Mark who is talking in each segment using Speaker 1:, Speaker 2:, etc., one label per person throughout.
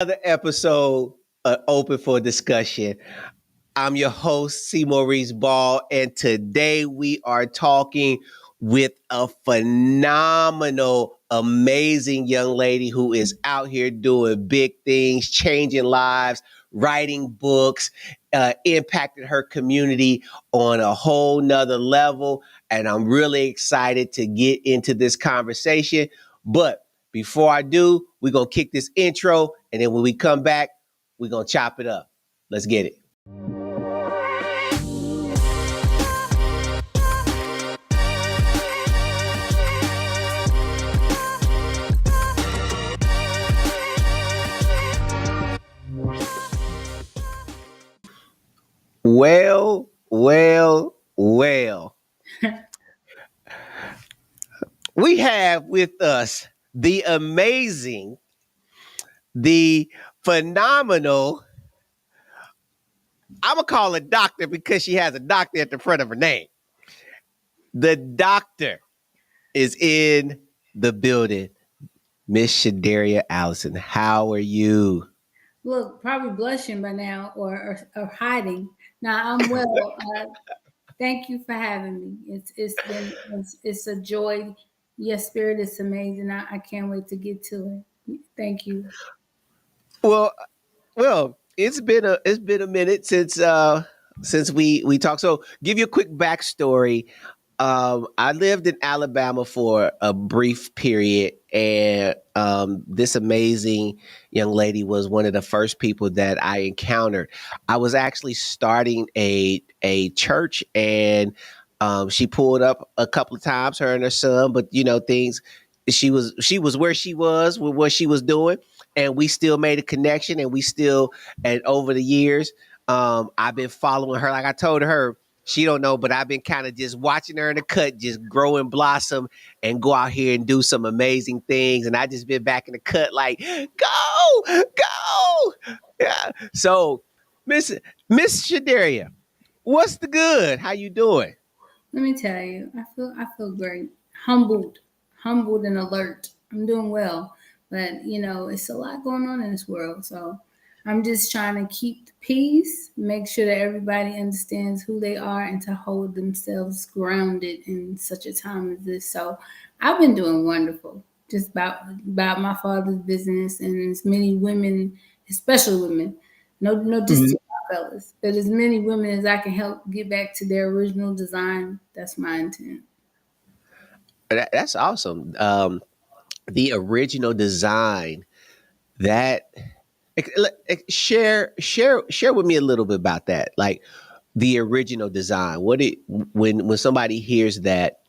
Speaker 1: Another episode open for discussion. I'm your host, C. Maurice Ball, and today we are talking with a phenomenal, amazing young lady who is out here doing big things, changing lives, writing books, impacting her community on a whole nother level. And I'm really excited to get into this conversation. But before I do, we're going to kick this intro. And then when we come back, we're going to chop it up. Let's get it. Well. We have with us the amazing, the phenomenal, I'm going to call her doctor because she has a doctor at the front of her name. The doctor is in the building. Miss Shadaria Allison, how are you?
Speaker 2: Look, probably blushing by now or hiding. Now I'm well. Thank you for having me. It's a joy. Your spirit is amazing. I can't wait to get to it. Thank you.
Speaker 1: Well, it's been a minute since we talked. So, give you a quick backstory. I lived in Alabama for a brief period, and this amazing young lady was one of the first people that I encountered. I was actually starting a church, and she pulled up a couple of times, her and her son, but things. She was where she was with what she was doing, and we still made a connection, and we still, and over the years, I've been following her. Like I told her, she don't know, but I've been kind of just watching her in the cut, just grow and blossom and go out here and do some amazing things. And I just been back in the cut like, go. Yeah. So, Miss Miss Shadaria, what's the good? How you doing?
Speaker 2: Let me tell you, I feel great. Humbled and alert. I'm doing well, but it's a lot going on in this world. So I'm just trying to keep the peace, make sure that everybody understands who they are, and to hold themselves grounded in such a time as this. So I've been doing wonderful. Just about my father's business and as many women, especially women. No, just
Speaker 1: Mhm.
Speaker 2: fellas, but as many women as I can help get back to their original design. That's my intent.
Speaker 1: That's awesome. The original design that share with me a little bit about that. Like the original design. When somebody hears that,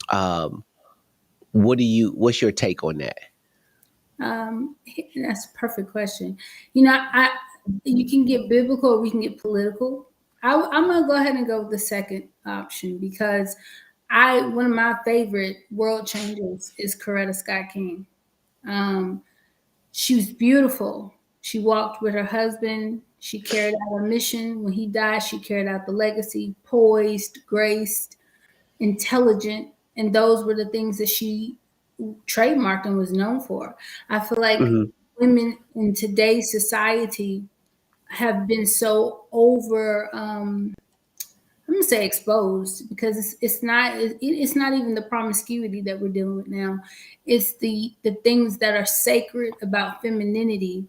Speaker 1: um, what's your take on that?
Speaker 2: That's a perfect question. You can get biblical, or we can get political. I'm gonna go ahead and go with the second option because I one of my favorite world changers is Coretta Scott King. Um, she was beautiful. She walked with her husband. She carried out her mission. When he died, she carried out the legacy, poised, graced, intelligent, and those were the things that she trademarked and was known for. I feel like
Speaker 1: Mhm.
Speaker 2: women in today's society have been so over I'm gonna say exposed because it's not even the promiscuity that we're dealing with now. It's the things that are sacred about femininity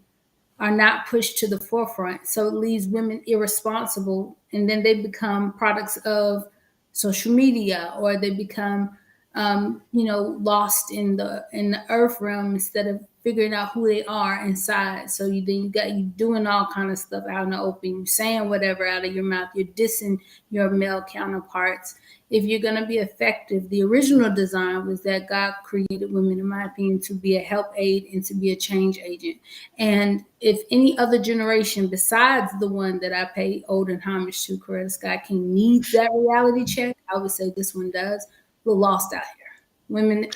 Speaker 2: are not pushed to the forefront. So it leaves women irresponsible, and then they become products of social media, or they become, lost in the earth realm instead of figuring out who they are inside. So you got you doing all kind of stuff out in the open. You saying whatever out of your mouth. You're dissing your male counterparts. If you're going to be effective, the original design was that God created women, in my opinion, to be a help aid and to be a change agent. And if any other generation besides the one that I pay ode and homage to, Coretta Scott King, needs that reality check, I would say this one does. We're lost out here. Women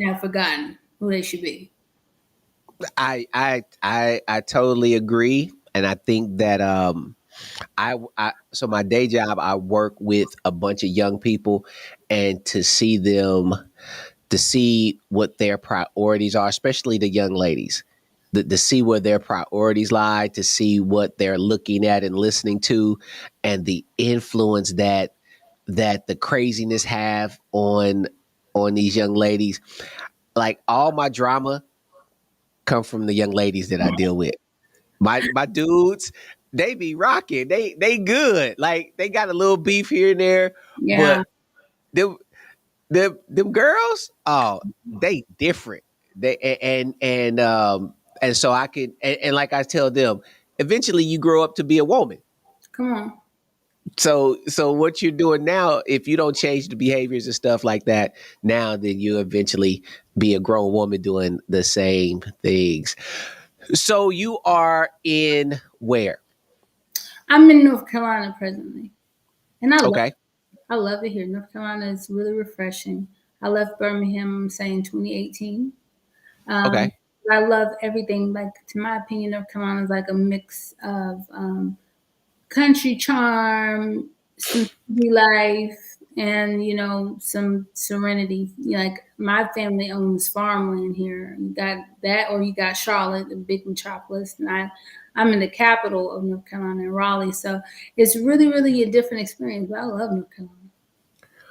Speaker 2: have forgotten who they should be.
Speaker 1: I totally agree, and I think that I so my day job, I work with a bunch of young people, and to see what their priorities are, especially the young ladies. to see where their priorities lie, to see what they're looking at and listening to, and the influence that the craziness have on these young ladies. Like all my drama come from the young ladies that I deal with. My dudes, they be rocking. They good. Like they got a little beef here and there,
Speaker 2: Yeah,
Speaker 1: but them them girls, oh, they different. They and so I could and like I tell them, eventually you grow up to be a woman.
Speaker 2: come on.
Speaker 1: So what you're doing now, if you don't change the behaviors and stuff like that, now then you eventually be a grown woman doing the same things. So you are in where?
Speaker 2: I'm in North Carolina presently, and
Speaker 1: Okay.
Speaker 2: I love it here. North Carolina is really refreshing. I left Birmingham, I'm saying 2018. Um,
Speaker 1: Okay.
Speaker 2: I love everything. Like to my opinion, North Carolina is like a mix of country charm, some city life, and some serenity. Like my family owns farmland here. You got that, or you got Charlotte, the big metropolis, and I'm in the capital of North Carolina, in Raleigh. So it's really, really a different experience. But I love North Carolina.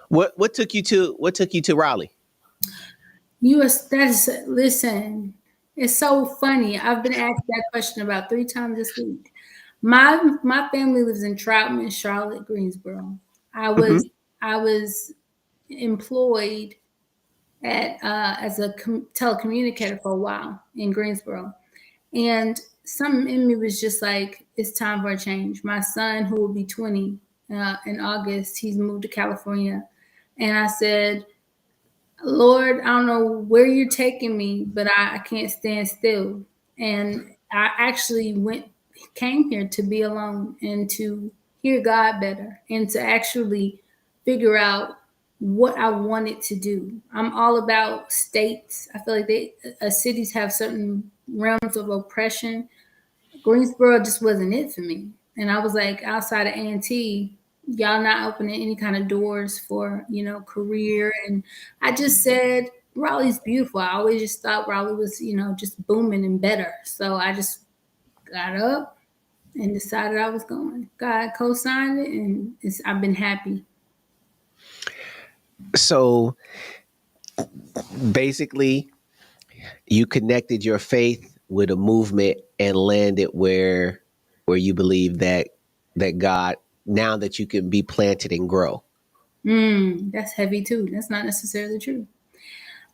Speaker 1: What took you to Raleigh?
Speaker 2: That's listen. It's so funny. I've been asked that question about 3 times this week. My family lives in Troutman, Charlotte, Greensboro. I was
Speaker 1: Hmm.
Speaker 2: I was employed at as a telecommunicator for a while in Greensboro, and something in me was just like, it's time for a change. My son, who will be 20 in August, he's moved to California, and I said, Lord, I don't know where you're taking me, but I can't stand still. And I actually came here to be alone and to hear God better and to actually figure out what I wanted to do. I'm all about states. I feel like cities have certain realms of oppression. Greensboro just wasn't it for me. And I was like, outside of A&T, y'all not opening any kind of doors for, career. And I just said, Raleigh's beautiful. I always just thought Raleigh was, just booming and better. So I just got up and decided I was going. God co-signed it, and I've been happy.
Speaker 1: So basically, you connected your faith with a movement and landed where you believe that God, now that you can be planted and grow.
Speaker 2: That's heavy too. That's not necessarily true.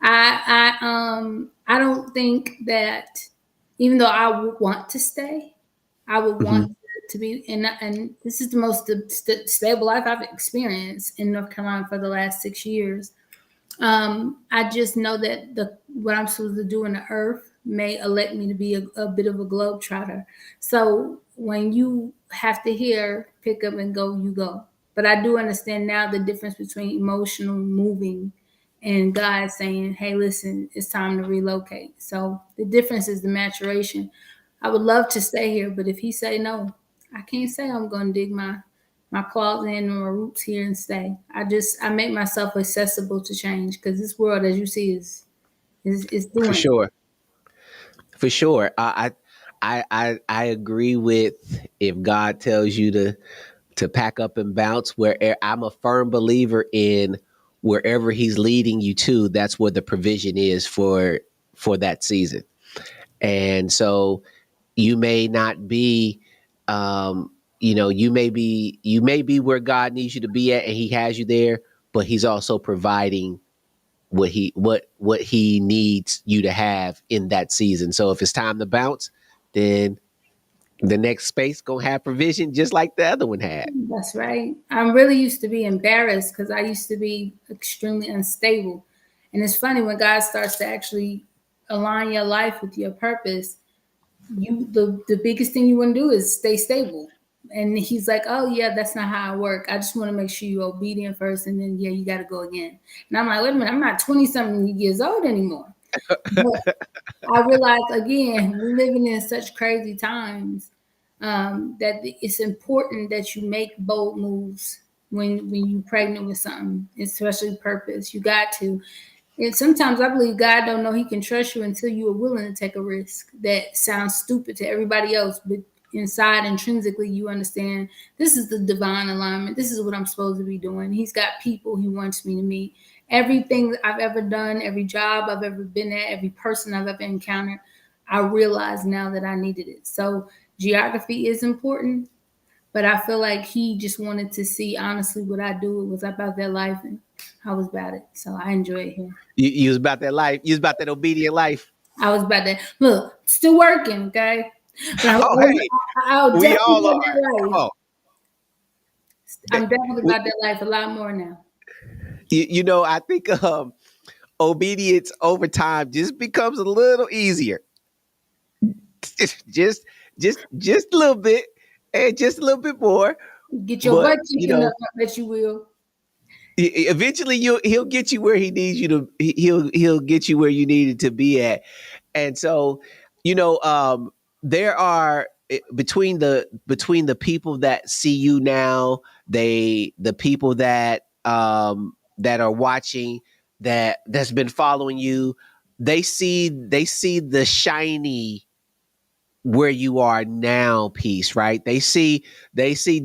Speaker 2: I don't think that, even though I would want to stay, I would want
Speaker 1: Hmm.
Speaker 2: to be, and this is the most stable life I've experienced in North Carolina for the last 6 years. I just know that the what I'm supposed to do in the earth may elect me to be a bit of a globetrotter. So when you have to hear pick up and go, you go. But I do understand now the difference between emotional moving and God saying, "Hey, listen, it's time to relocate." So the difference is the maturation. I would love to stay here, but if He say no, I can't say I'm going to dig my claws in and my roots here and stay. I make myself accessible to change because this world, as you see, is
Speaker 1: For
Speaker 2: doing.
Speaker 1: sure. For sure. I agree with, if God tells you to pack up and bounce, where I'm a firm believer in wherever he's leading you to, that's where the provision is for that season. And so you may not be, you may be where God needs you to be at and he has you there, but he's also providing what he needs you to have in that season. So if it's time to bounce, then the next space gonna have provision just like the other one had.
Speaker 2: That's right. I'm really used to be embarrassed because I used to be extremely unstable. And it's funny when God starts to actually align your life with your purpose. The biggest thing you want to do is stay stable. And He's like, "Oh yeah, that's not how I work. I just want to make sure you're obedient first, and then yeah, you got to go again." And I'm like, "Wait a minute, I'm not 20 something years old anymore." But I realized again, we're living in such crazy times, that it's important that you make bold moves when you're pregnant with something, especially purpose. You got to. And sometimes I believe God don't know He can trust you until you are willing to take a risk that sounds stupid to everybody else, but inside intrinsically you understand this is the divine alignment. This is what I'm supposed to be doing. He's got people He wants me to meet. Everything that I've ever done, every job I've ever been at, every person I've ever encountered, I realize now that I needed it. So geography is important, but I feel like He just wanted to see honestly what I do. It was about that life, and I was about it. So I enjoy it here.
Speaker 1: You was about that life. You was about that obedient life.
Speaker 2: I was about to look, still working, okay? But
Speaker 1: Oh, hey,
Speaker 2: I'll
Speaker 1: we
Speaker 2: definitely
Speaker 1: all
Speaker 2: live
Speaker 1: are.
Speaker 2: that
Speaker 1: Come
Speaker 2: life.
Speaker 1: on.
Speaker 2: I'm
Speaker 1: That-
Speaker 2: definitely
Speaker 1: we-
Speaker 2: about that life a lot more now.
Speaker 1: I think obedience over time just becomes a little easier. just, just a little bit, and just a little bit more.
Speaker 2: Get your
Speaker 1: But
Speaker 2: butt kicking up, I bet you will.
Speaker 1: eventually, he'll get you where he needs you to. He'll get you where you needed to be at. And so, you know, there are between the people that see you now, the people that are watching, that's been following you, they see the shiny where you are now piece, right? They see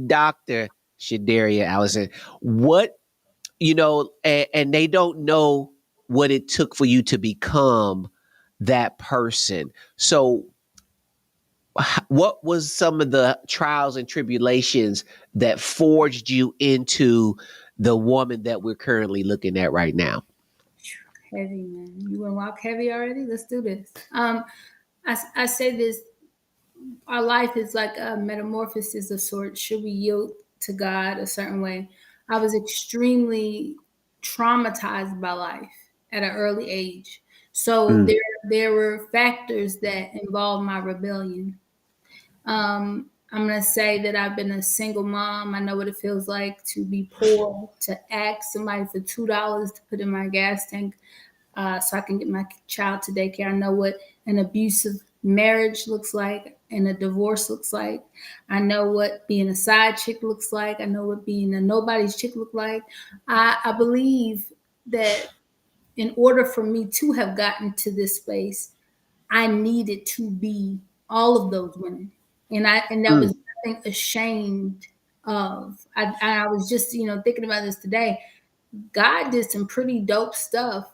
Speaker 1: Dr. Shadaria Allison. What, and they don't know what it took for you to become that person. So, what was some of the trials and tribulations that forged you into the woman that we're currently looking at right now?
Speaker 2: Heavy, man. You want to walk heavy already? Let's do this. I say this, our life is like a metamorphosis of sorts. Should we yield to God a certain way? I was extremely traumatized by life at an early age. So
Speaker 1: Mm,
Speaker 2: there were factors that involved my rebellion. I'm gonna say that I've been a single mom. I know what it feels like to be poor, to ask somebody for $2 to put in my gas tank so I can get my child to daycare. I know what an abusive marriage looks like and a divorce looks like. I know what being a side chick looks like. I know what being a nobody's chick look like. I believe that in order for me to have gotten to this space, I needed to be all of those women, and that
Speaker 1: mm,
Speaker 2: was nothing ashamed of. I was just thinking about this today. God did some pretty dope stuff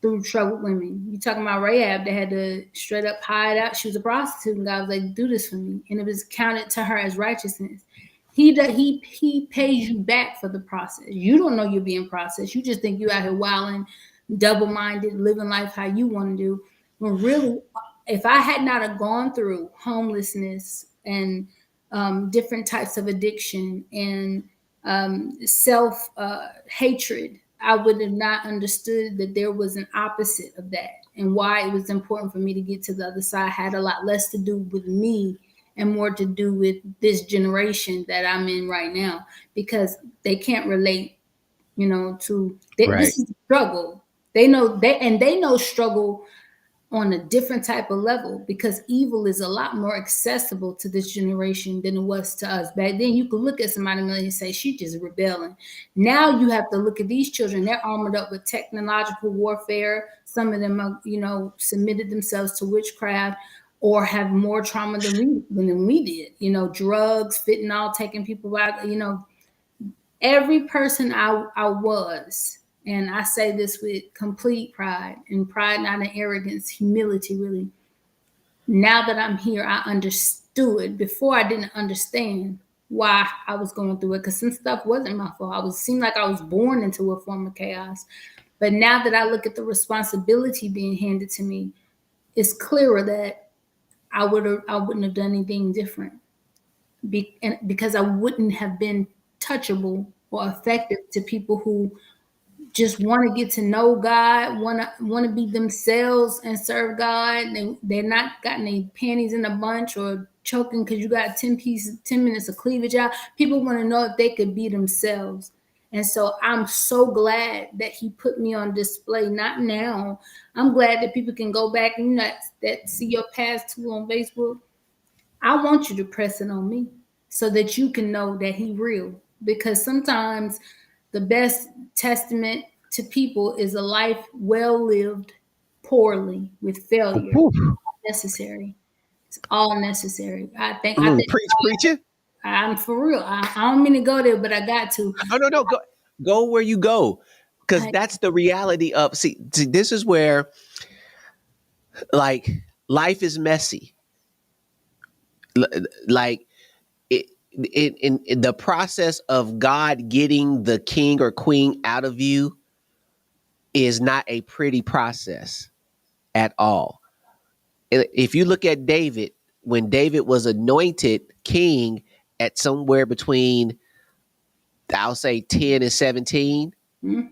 Speaker 2: through troubled women. You talking about Rahab that had to straight up hide out. She was a prostitute, and God was like, "Do this for me," and it was counted to her as righteousness. He pays you back for the process. You don't know you're being processed. You just think you out here wilding, double minded, living life how you want to do. When really, if I had not have gone through homelessness and different types of addiction and self hatred, I would have not understood that there was an opposite of that, and why it was important for me to get to the other side had a lot less to do with me and more to do with this generation that I'm in right now, because they can't relate, to
Speaker 1: right,
Speaker 2: this is struggle. They know struggle on a different type of level, because evil is a lot more accessible to this generation than it was to us. Back then, you could look at somebody and say, she just rebelling. Now you have to look at these children. They're armored up with technological warfare. Some of them, submitted themselves to witchcraft or have more trauma than we did. Drugs, fentanyl, taking people out. Every person I was, and I say this with complete pride, and pride not in arrogance, humility really. Now that I'm here, I understood. Before I didn't understand why I was going through it, because some stuff wasn't my fault. Seemed like I was born into a form of chaos. But now that I look at the responsibility being handed to me, it's clearer that I wouldn't have done anything different, because I wouldn't have been touchable or effective to people who just want to get to know God, want to be themselves and serve God. They're not got any panties in a bunch or choking because you got 10 minutes of cleavage out. People want to know if they could be themselves. And so I'm so glad that He put me on display. Not now. I'm glad that people can go back and that see your past too on Facebook. I want you to press it on me so that you can know that He real. Because sometimes the best testament to people is a life well lived poorly with failure.
Speaker 1: Whew.
Speaker 2: Necessary. It's all necessary. I think
Speaker 1: Preach, preacher.
Speaker 2: I'm for real. I don't mean to go there, but I got to.
Speaker 1: No, no, no. Go where you go, because
Speaker 2: I,
Speaker 1: that's the reality of. See, this is where like life is messy. Like it, in the process of God getting the king or queen out of you is not a pretty process at all. If you look at David, when David was anointed king at somewhere between, I'll say 10 and 17,
Speaker 2: hmm,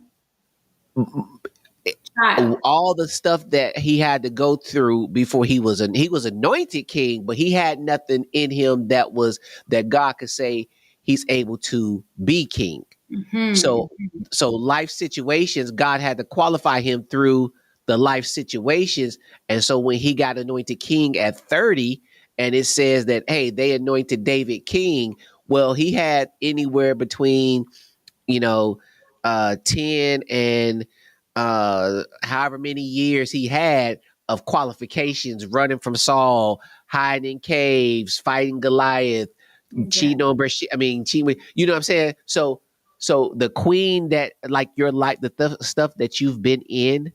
Speaker 2: child.
Speaker 1: all the stuff that he had to go through before he was anointed king, but he had nothing in him that God could say he's able to be king.
Speaker 2: Hmm.
Speaker 1: So life situations, God had to qualify him through the life situations. And so when he got anointed king at 30, and it says that, hey, they anointed David king, well, he had anywhere between, you know, 10 and however many years he had of qualifications, running from Saul, hiding in caves, fighting Goliath, cheating
Speaker 2: Exactly.
Speaker 1: on Bathsheba. I mean, cheating you know what I'm saying? So the queen that, like, your life, the stuff that you've been in,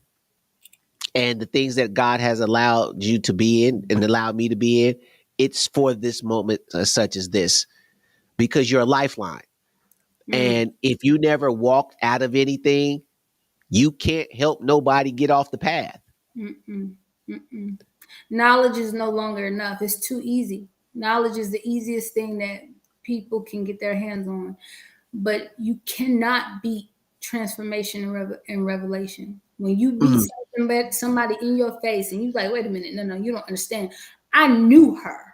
Speaker 1: and the things that God has allowed you to be in and allowed me to be in, it's for this moment, such as this, because you're a lifeline.
Speaker 2: Mm,
Speaker 1: And if you never walked out of anything, you can't help nobody get off the path.
Speaker 2: mm-mm, mm-mm. Knowledge is no longer enough. It's too easy. Knowledge is the easiest thing that people can get their hands on, but you cannot beat transformation and revelation. When you meet
Speaker 1: Mm.
Speaker 2: somebody in your face and you're like, wait a minute, no, you don't understand. I knew her.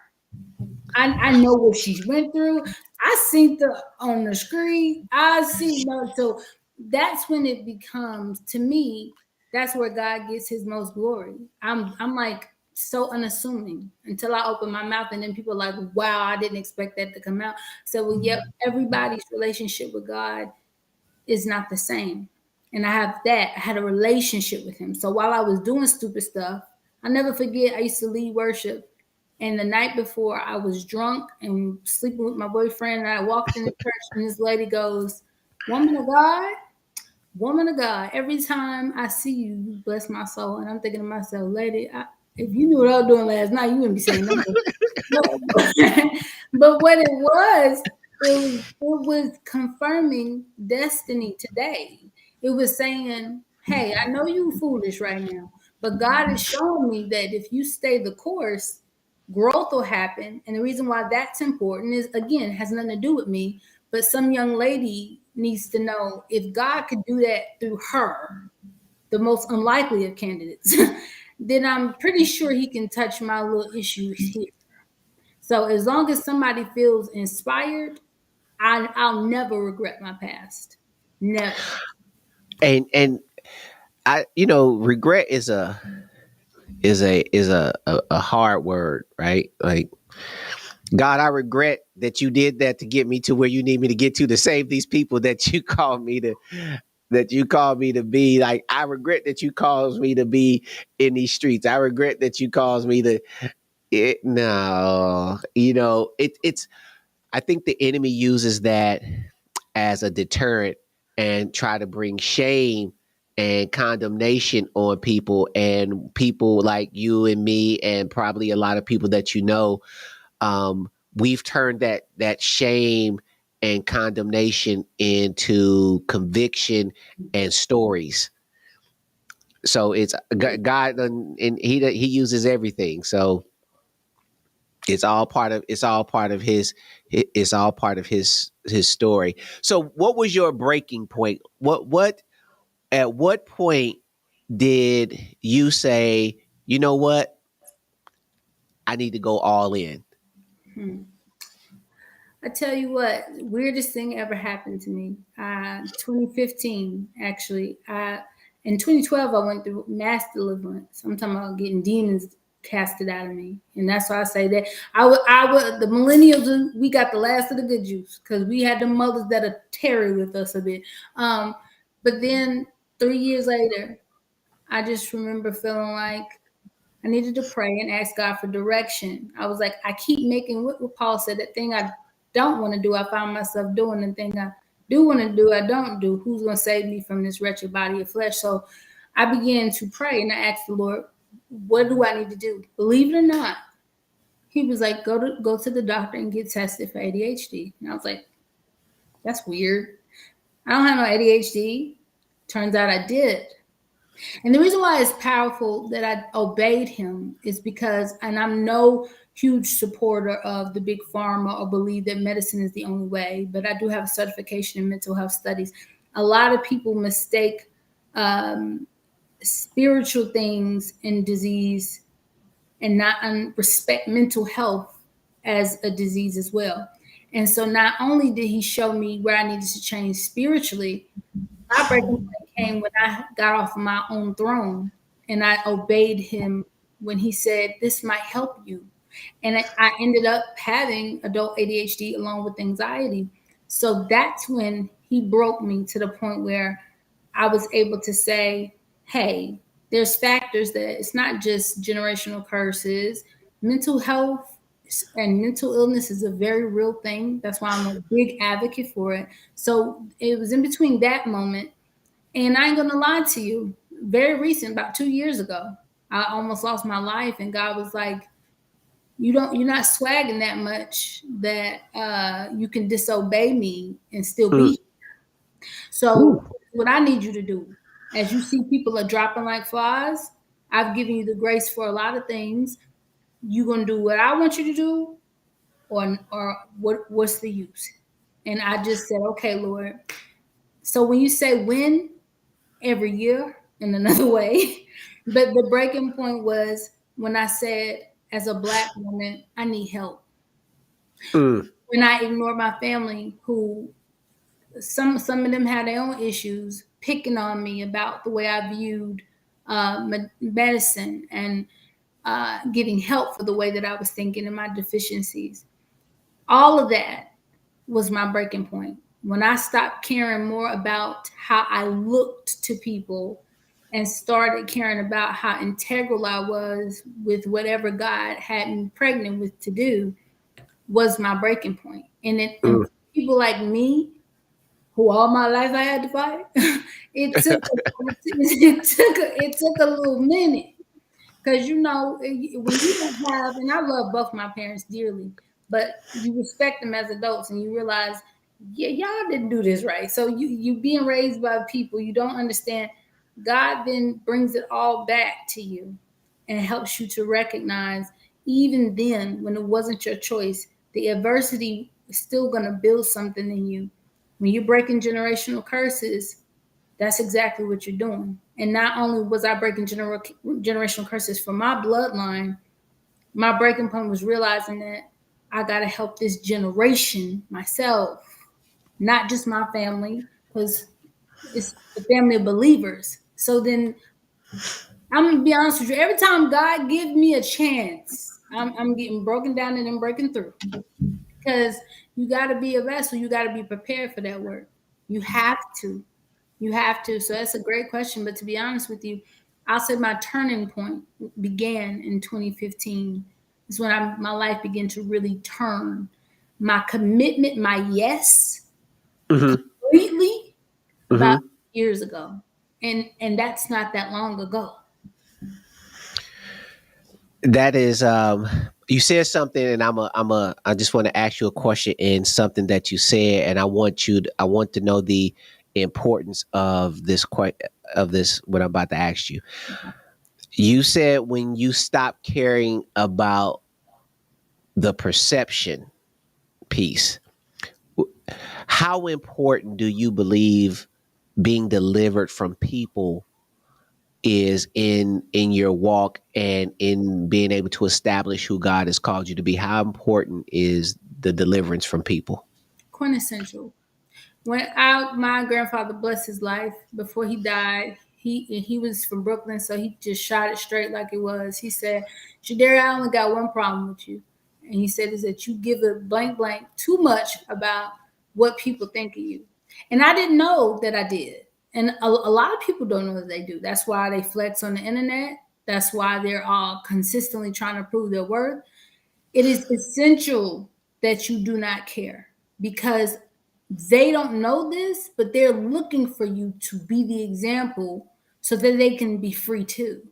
Speaker 2: I know what she went through. I seen the on the screen. I see no. So that's when it becomes, to me, that's where God gets his most glory. I'm like so unassuming until I open my mouth, and then people are like, wow, I didn't expect that to come out. So well, yep, everybody's relationship with God is not the same. And I have that. I had a relationship with him. So while I was doing stupid stuff, I never forget I used to lead worship. And the night before, I was drunk and sleeping with my boyfriend. And I walked in the church, and this lady goes, Woman of God, woman of God, every time I see you, you bless my soul. And I'm thinking to myself, lady, if you knew what I was doing last night, you wouldn't be saying nothing. But what it was confirming destiny today. It was saying, hey, I know you foolish right now, but God is showing me that if you stay the course, growth will happen. And the reason why that's important is, again, has nothing to do with me, but some young lady needs to know, if God could do that through her, the most unlikely of candidates, then I'm pretty sure he can touch my little issues here. So as long as somebody feels inspired, I'll never regret my past. Never.
Speaker 1: And I, regret is a hard word, right? Like, God, I regret that you did that to get me to where you need me to get to save these people that you called me to be. Like, I regret that you caused me to be in these streets. I regret that you caused me to no, it's I think the enemy uses that as a deterrent and try to bring shame and condemnation on people, and people like you and me and probably a lot of people that we've turned that shame and condemnation into conviction and stories. So it's God, and he uses everything. So it's all part of his story. So what was your breaking point? What At what point did you say, you know what, I need to go all in?
Speaker 2: Hmm. I tell you what, weirdest thing ever happened to me. 2015, actually. In 2012, I went through mass deliverance. I'm talking about getting demons casted out of me, and that's why I say that the millennials, we got the last of the good juice because we had the mothers that are tarry with us a bit. But then 3 years later, I just remember feeling like I needed to pray and ask God for direction. I was like, I keep making what Paul said, that thing I don't want to do, I found myself doing. The thing I do want to do, I don't do. Who's going to save me from this wretched body of flesh? So I began to pray and I asked the Lord, what do I need to do? Believe it or not, he was like, go to the doctor and get tested for ADHD. And I was like, that's weird. I don't have no ADHD. Turns out I did. And the reason why it's powerful that I obeyed him is because, and I'm no huge supporter of the big pharma or believe that medicine is the only way, but I do have a certification in mental health studies. A lot of people mistake spiritual things in disease and not respect mental health as a disease as well. And so not only did he show me where I needed to change spiritually, my breaking point came when I got off of my own throne and I obeyed him when he said, this might help you. And I ended up having adult ADHD along with anxiety. So that's when he broke me to the point where I was able to say, hey, there's factors that it's not just generational curses. Mental health and mental illness is a very real thing. That's why I'm a big advocate for it. So it was in between that moment, and I ain't gonna lie to you, very recent, about 2 years ago, I almost lost my life, and God was like, you're not swagging that much that you can disobey me and still
Speaker 1: Mm.
Speaker 2: be. So
Speaker 1: Ooh.
Speaker 2: what I need you to do, as you see people are dropping like flies, I've given you the grace for a lot of things. You gonna do what I want you to do, or what's the use? And I just said, okay, Lord. So when you say when, every year in another way, but the breaking point was when I said, as a Black woman, I need help.
Speaker 1: Mm.
Speaker 2: When I ignored my family, who some of them had their own issues, picking on me about the way I viewed medicine and getting help for the way that I was thinking and my deficiencies. All of that was my breaking point. When I stopped caring more about how I looked to people and started caring about how integral I was with whatever God had me pregnant with to do, was my breaking point. And
Speaker 1: Mm.
Speaker 2: people like me, who all my life I had to fight, it took a little minute. Because when you don't have, and I love both my parents dearly, but you respect them as adults and you realize, yeah, y'all didn't do this right. So you being raised by people you don't understand, God then brings it all back to you and helps you to recognize, even then when it wasn't your choice, the adversity is still gonna build something in you. When you're breaking generational curses, that's exactly what you're doing. And not only was I breaking generational curses for my bloodline, my breaking point was realizing that I got to help this generation myself, not just my family, because it's the family of believers. So then I'm going to be honest with you. Every time God gives me a chance, I'm getting broken down and then breaking through, because you got to be a vessel. You got to be prepared for that work. You have to. You have to. So that's a great question. But to be honest with you, I'll say my turning point began in 2015. Is when my life began to really turn. My commitment, my yes,
Speaker 1: Mm-hmm.
Speaker 2: completely, about
Speaker 1: Mm-hmm.
Speaker 2: years ago. And that's not that long ago.
Speaker 1: That is, you said something, and I just want to ask you a question in something that you said, and I want to know the importance of this what I'm about to ask you. You said when you stop caring about the perception piece, how important do you believe being delivered from people is in your walk and in being able to establish who God has called you to be? How important is the deliverance from people?
Speaker 2: Quintessential. My grandfather, blessed his life, before he died, he was from Brooklyn, so he just shot it straight like it was. He said, Shadaria, I only got one problem with you. And he said is that you give a blank blank too much about what people think of you. And I didn't know that I did. And a lot of people don't know that they do. That's why they flex on the internet. That's why they're all consistently trying to prove their worth. It is essential that you do not care, because they don't know this, but they're looking for you to be the example so that they can be free too.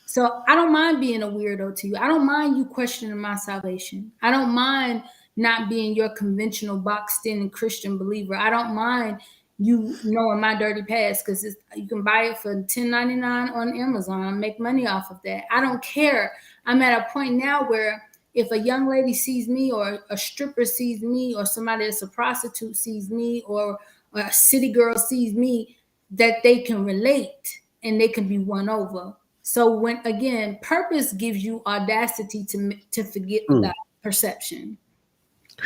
Speaker 2: So I don't mind being a weirdo to you. I don't mind you questioning my salvation. I don't mind not being your conventional boxed in Christian believer. I don't mind you knowing my dirty past, because you can buy it for $10.99 on Amazon and make money off of that. I don't care. I'm at a point now where if a young lady sees me, or a stripper sees me, or somebody that's a prostitute sees me, or a city girl sees me, that they can relate and they can be won over. So when again, purpose gives you audacity to forget
Speaker 1: Mm.
Speaker 2: about perception.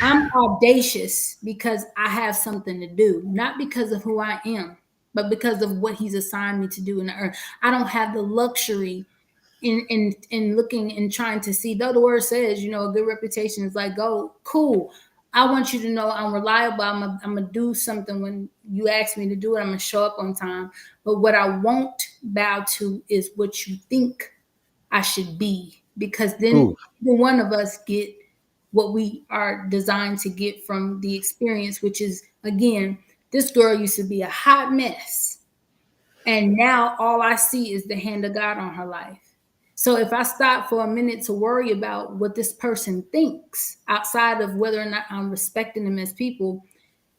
Speaker 2: I'm audacious because I have something to do, not because of who I am, but because of what he's assigned me to do in the earth. I don't have the luxury in looking and trying to see, though the word says, a good reputation is like gold. Cool. I want you to know I'm reliable. I'm gonna do something when you ask me to do it. I'm gonna show up on time. But what I won't bow to is what you think I should be, because then
Speaker 1: Ooh.
Speaker 2: either one of us get what we are designed to get from the experience, which is, again, this girl used to be a hot mess, and now all I see is the hand of God on her life. So if I stop for a minute to worry about what this person thinks outside of whether or not I'm respecting them as people,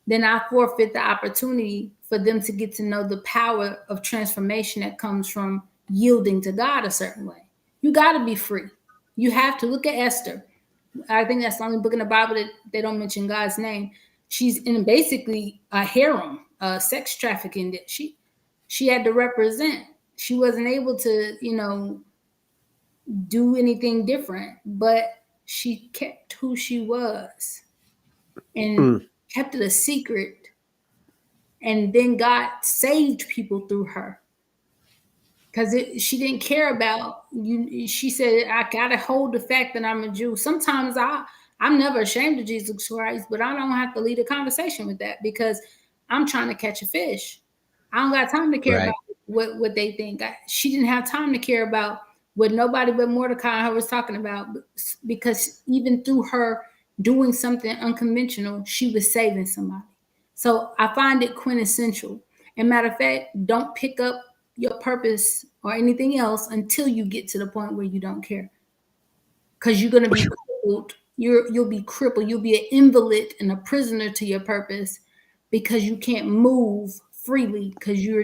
Speaker 2: then I forfeit the opportunity for them to get to know the power of transformation that comes from yielding to God a certain way. You got to be free. You have to look at Esther. I think that's the only book in the Bible that they don't mention God's name. She's in basically a harem, sex trafficking that she had to represent. She wasn't able to, do anything different, but she kept who she was and
Speaker 1: Mm.
Speaker 2: kept it a secret. And then God saved people through her, because she didn't care about you. She said, I gotta hold the fact that I'm a Jew. Sometimes I'm never ashamed of Jesus Christ, but I don't have to lead a conversation with that, because I'm trying to catch a fish. I don't got time to care about
Speaker 1: Right.
Speaker 2: what they think. She didn't have time to care about what nobody but Mordecai and her was talking about, because even through her doing something unconventional, she was saving somebody. So I find it quintessential. And matter of fact, don't pick up your purpose or anything else until you get to the point where you don't care, because you're going to be crippled. You'll be crippled. You'll be an invalid and a prisoner to your purpose, because you can't move freely, because you're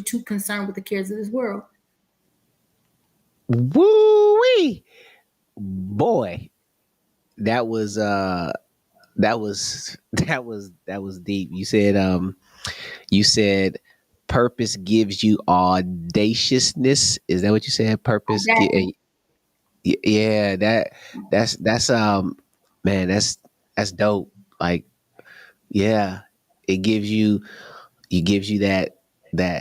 Speaker 2: too concerned with the cares of this world.
Speaker 1: Woo wee. Boy, that was that was deep. You said purpose gives you audaciousness. Is that what you said? Yeah, that's man, that's dope. Like, yeah, it gives you that,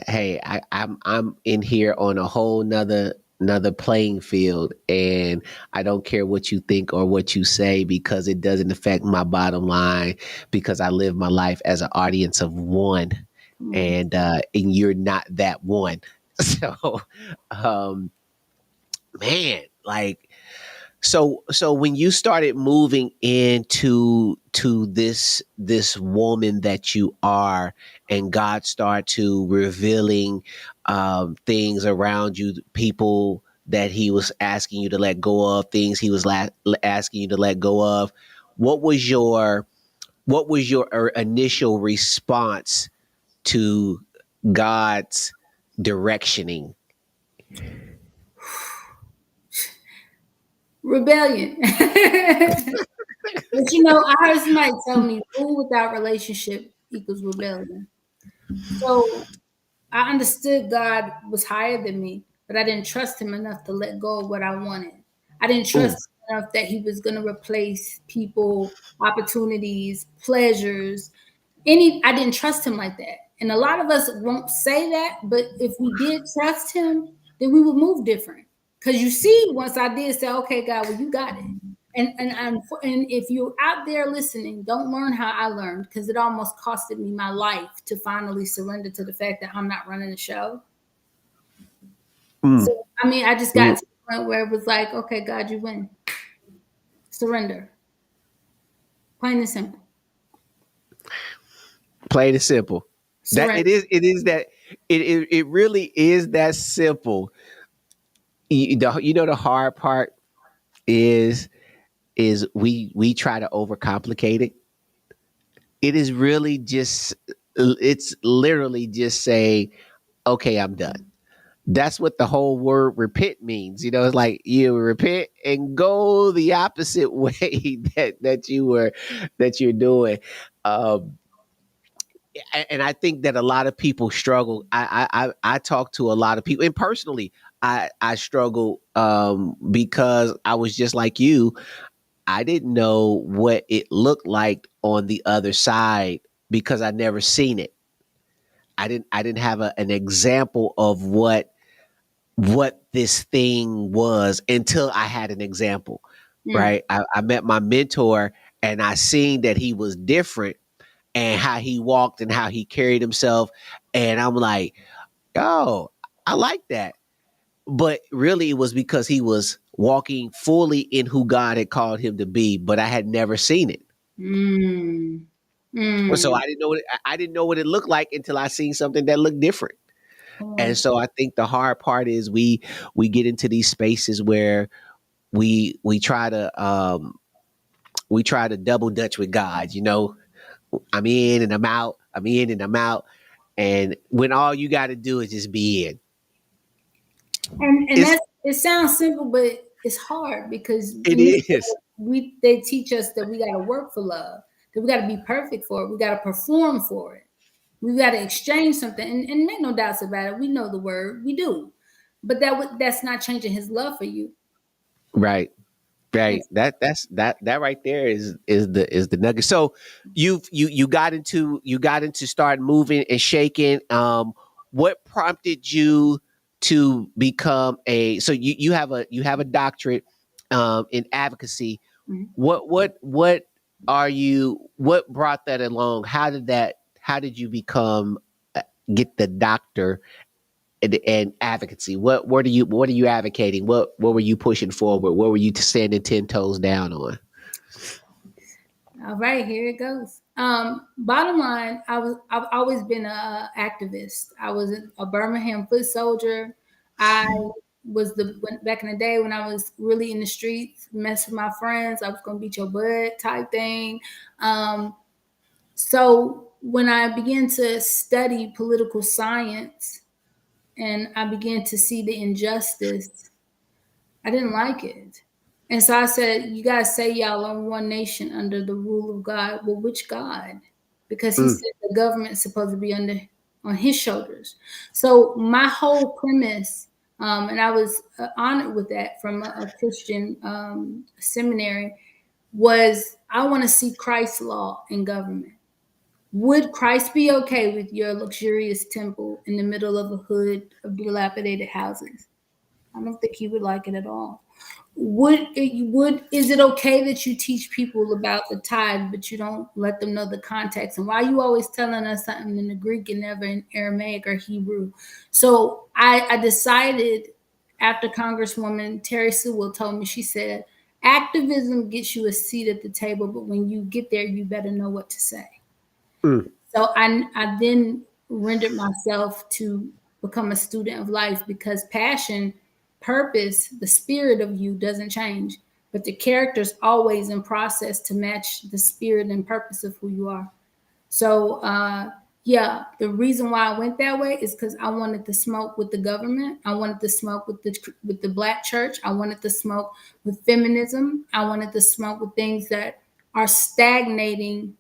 Speaker 1: hey, I'm in here on a whole another playing field, and I don't care what you think or what you say, because it doesn't affect my bottom line, because I live my life as an audience of one, and you're not that one. So, um man, like, so when you started moving into this woman that you are, and God started to revealing things around you, people that he was asking you to let go of, things he was asking you to let go of, what was your initial response to God's directioning?
Speaker 2: Rebellion. But I heard somebody tell me rule without relationship equals rebellion. So I understood God was higher than me, but I didn't trust him enough to let go of what I wanted. I didn't trust
Speaker 1: Mm,
Speaker 2: him enough that he was going to replace people, opportunities, pleasures. I didn't trust him like that. And a lot of us won't say that, but if we did trust him, then we would move different. Because you see, once I did say, okay, God, well, you got it. And if you're out there listening, don't learn how I learned, because it almost costed me my life to finally surrender to the fact that I'm not running the show.
Speaker 1: Mm,
Speaker 2: So I mean, I just got
Speaker 1: mm.
Speaker 2: to the point where it was like, okay, God, you win. Surrender. Plain and simple.
Speaker 1: Plain and simple. That
Speaker 2: Surrender.
Speaker 1: it is that it really is that simple. You know the hard part is we try to overcomplicate it. It is really just it's literally just saying, okay, I'm done. That's what the whole word repent means. You know, it's like you repent and go the opposite way that you're doing. Um, and I think that a lot of people struggle. I talk to a lot of people, and personally, I struggle because I was just like you. I didn't know what it looked like on the other side because I never seen it. I didn't have an example of what this thing was until I had an example.
Speaker 2: Mm,
Speaker 1: Right? I met my mentor and I seen that he was different and how he walked and how he carried himself. And I'm like, oh, I like that. But really, it was because he was walking fully in who God had called him to be, but I had never seen it.
Speaker 2: mm,
Speaker 1: So
Speaker 2: mm.
Speaker 1: I didn't know what it looked like until I seen something that looked different.
Speaker 2: Come
Speaker 1: And
Speaker 2: on.
Speaker 1: so I think the hard part is we get into these spaces where we try to double dutch with God, you know. I'm in and I'm out. I'm in and I'm out. And when all you got to do is just be in.
Speaker 2: And
Speaker 1: It's
Speaker 2: that's, it sounds simple, but it's hard because
Speaker 1: it
Speaker 2: in this
Speaker 1: is.
Speaker 2: we they teach us that we got to work for love, that we got to be perfect for it, we got to perform for it, we got to exchange something, and make no doubts about it. We know the word, we do, but that's not changing His love for you.
Speaker 1: Right.
Speaker 2: And
Speaker 1: Right. That right there is the nugget. So you got into start moving and shaking. What prompted you to become a so you have a doctorate in advocacy.
Speaker 2: mhm.
Speaker 1: What are you what brought that along? How did you become get the doctor and advocacy? What are you advocating? What were you pushing forward? What were you standing 10 toes down on?
Speaker 2: All right, here it goes. Bottom line, I've always been a activist. I was a Birmingham foot soldier. I was back in the day when I was really in the streets, mess with my friends. I was gonna beat your butt type thing. Um, so when I began to study political science and I began to see the injustice, I didn't like it. And so I said, you guys say y'all are one nation under the rule of God. Well, which God? Because He
Speaker 1: Mm,
Speaker 2: said the government's supposed to be on His shoulders. So my whole premise, and I was honored with that from a Christian seminary, was I want to see Christ's law in government. Would Christ be okay with your luxurious temple in the middle of a hood of dilapidated houses? I don't think He would like it at all. Would is it okay that you teach people about the tithe, but you don't let them know the context? And why are you always telling us something in the Greek and never in Aramaic or Hebrew? So I decided after Congresswoman Terry Sewell told me, she said, activism gets you a seat at the table, but when you get there, you better know what to say.
Speaker 1: mm,
Speaker 2: So I then rendered myself to become a student of life, because passion, purpose, the spirit of you doesn't change, but the character's always in process to match the spirit and purpose of who you are. So yeah, the reason why I went that way is because I wanted to smoke with the government. I wanted to smoke with the black church. I wanted to smoke with feminism. I wanted to smoke with things that are stagnating,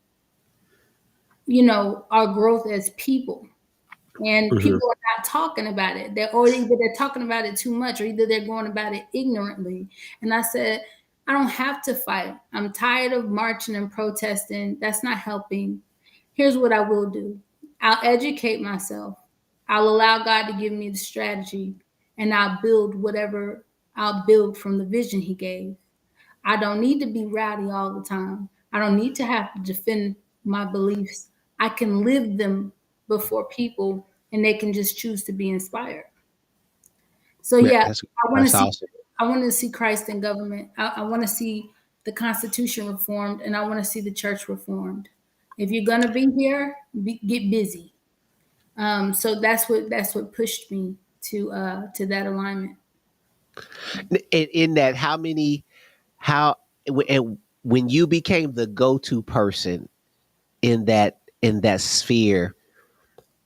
Speaker 2: our growth as people. And
Speaker 1: mhm,
Speaker 2: people are not talking about it. Or either they're talking about it too much, or either they're going about it ignorantly. And I said, I don't have to fight. I'm tired of marching and protesting. That's not helping. Here's what I will do. I'll educate myself. I'll allow God to give me the strategy, and I'll build from the vision He gave. I don't need to be rowdy all the time. I don't need to have to defend my beliefs. I can live them before people and they can just choose to be inspired. So
Speaker 1: Yeah,
Speaker 2: yeah,
Speaker 1: that's
Speaker 2: I want to
Speaker 1: that's
Speaker 2: see
Speaker 1: awesome.
Speaker 2: I want to see Christ in government. I want to see the Constitution reformed, and I want to see the church reformed. If you're gonna be here, get busy. So that's what pushed me to that alignment.
Speaker 1: In that, how many how and when you became the go-to person in that sphere,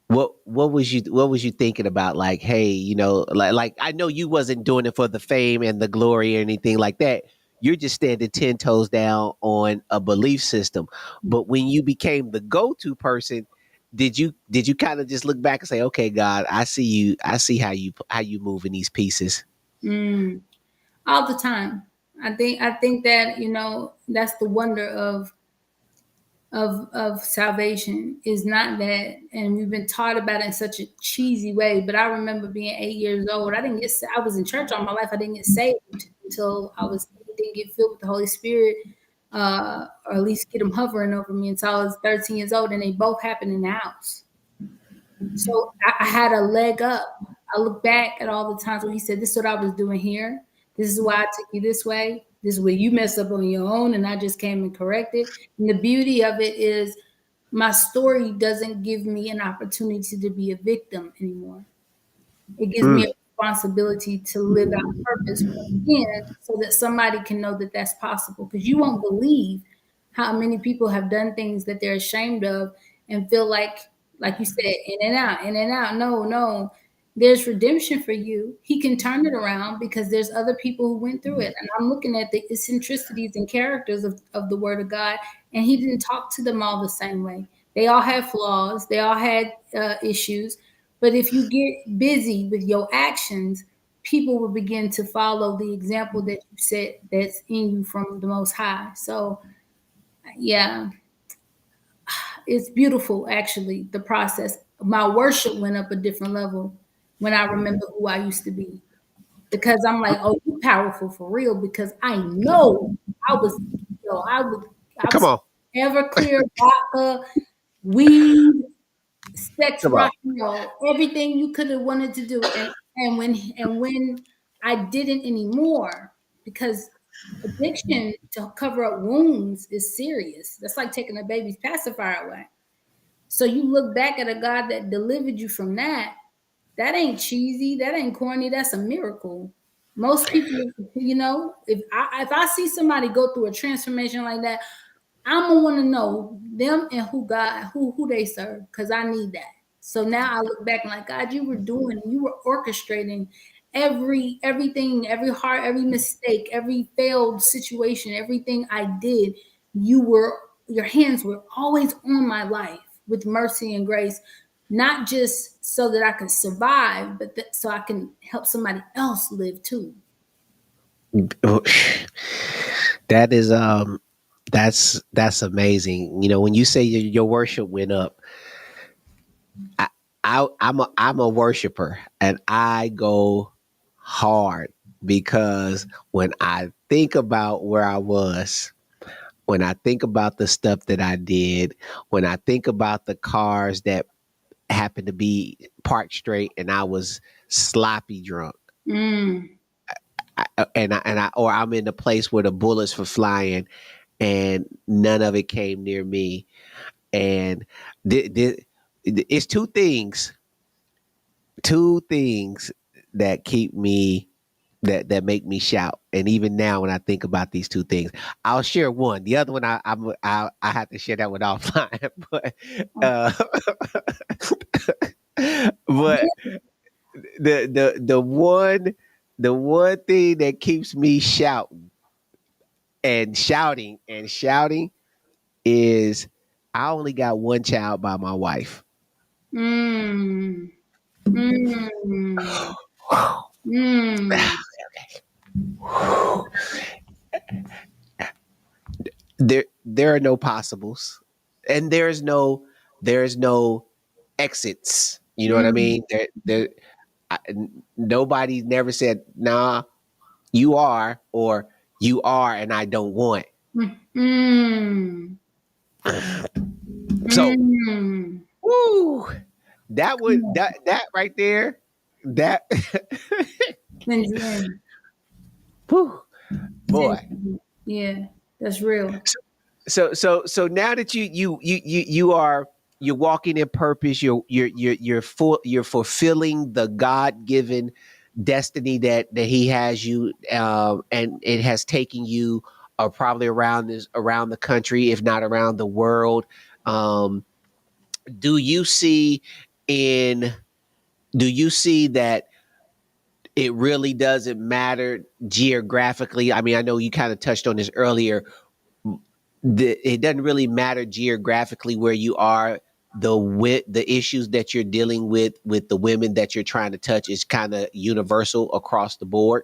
Speaker 1: what was you thinking about? Like, hey, like I know you wasn't doing it for the fame and the glory or anything like that. You're just standing 10 toes down on a belief system. But when you became the go-to person, did you kind of just look back and say, okay, God, I see you, I see how you move in these pieces?
Speaker 2: Mm, all the time. I think that that's the wonder of salvation is not that, and we've been taught about it in such a cheesy way. But I remember being 8 years old. I was in church all my life. I didn't get saved until I was 8. Didn't get filled with the Holy Spirit, or at least get them hovering over me until I was 13 years old, and they both happened in the house. So I had a leg up. I look back at all the times when he said, "This is what I was doing here. This is why I took you this way. This is where you messed up on your own, and I just came and corrected." And the beauty of it is, my story doesn't give me an opportunity to be a victim anymore. It gives me
Speaker 1: Mm.
Speaker 2: a responsibility to live out purpose once again so that somebody can know that that's possible. Because you won't believe how many people have done things that they're ashamed of and feel like you said, in and out, in and out. No, no. There's redemption for you. He can turn it around because there's other people who went through it. And I'm looking at the eccentricities and characters of the Word of God, and He didn't talk to them all the same way. They all had flaws, they all had issues, but if you get busy with your actions, people will begin to follow the example that you set that's in you from the Most High. So, yeah, it's beautiful, actually, the process. My worship went up a different level when I remember who I used to be because I'm like, oh, you powerful for real because I know I was, I
Speaker 1: Come
Speaker 2: was
Speaker 1: on.
Speaker 2: Everclear, vodka, weed, sex,
Speaker 1: Come
Speaker 2: rock
Speaker 1: on.
Speaker 2: and roll, everything you could have wanted to do, and when I didn't anymore, because addiction to cover up wounds is serious. That's like taking a baby's pacifier away. So you look back at a God that delivered you from that. That ain't cheesy. That ain't corny. That's a miracle. Most people, if I see somebody go through a transformation like that, I'm gonna want to know them and who they serve, because I need that. So now I look back and like, God, you were orchestrating everything, every heart, every mistake, every failed situation, everything I did. Your hands were always on my life with mercy and grace, not just so that I can survive, but so I can help somebody else live too.
Speaker 1: That is that's amazing. When you say your worship went up, I, I'm a worshiper and I go hard because when I think about where I was, when I think about the stuff that I did, when I think about the cars that happened to be parked straight and I was sloppy drunk,
Speaker 2: Mm,
Speaker 1: or I'm in a place where the bullets were flying and none of it came near me. And it's two things that keep me that make me shout. And even now, when I think about these two things, I'll share one. The other one, I have to share that one offline. But uh, but the one thing that keeps me shouting is I only got one child by my wife.
Speaker 2: mm, mm. Mm,
Speaker 1: There are no possibles, and there's no exits. You know what I
Speaker 2: mm,
Speaker 1: mean? Nobody never said, nah, you are, or you are and I don't want.
Speaker 2: Mm.
Speaker 1: So,
Speaker 2: Mm.
Speaker 1: woo, that would that right there, that
Speaker 2: Sends you in.
Speaker 1: whew,
Speaker 2: Sends
Speaker 1: boy.
Speaker 2: you- Yeah, that's real.
Speaker 1: So now that you are, you're walking in purpose, you're fulfilling the God-given destiny that he has you, and it has taken you, probably around the country, if not around the world. um do you see in do you see that it really doesn't matter geographically? I mean, I know you kind of touched on this earlier. It doesn't really matter geographically where you are. The issues that you're dealing with the women that you're trying to touch is kind of universal across the board.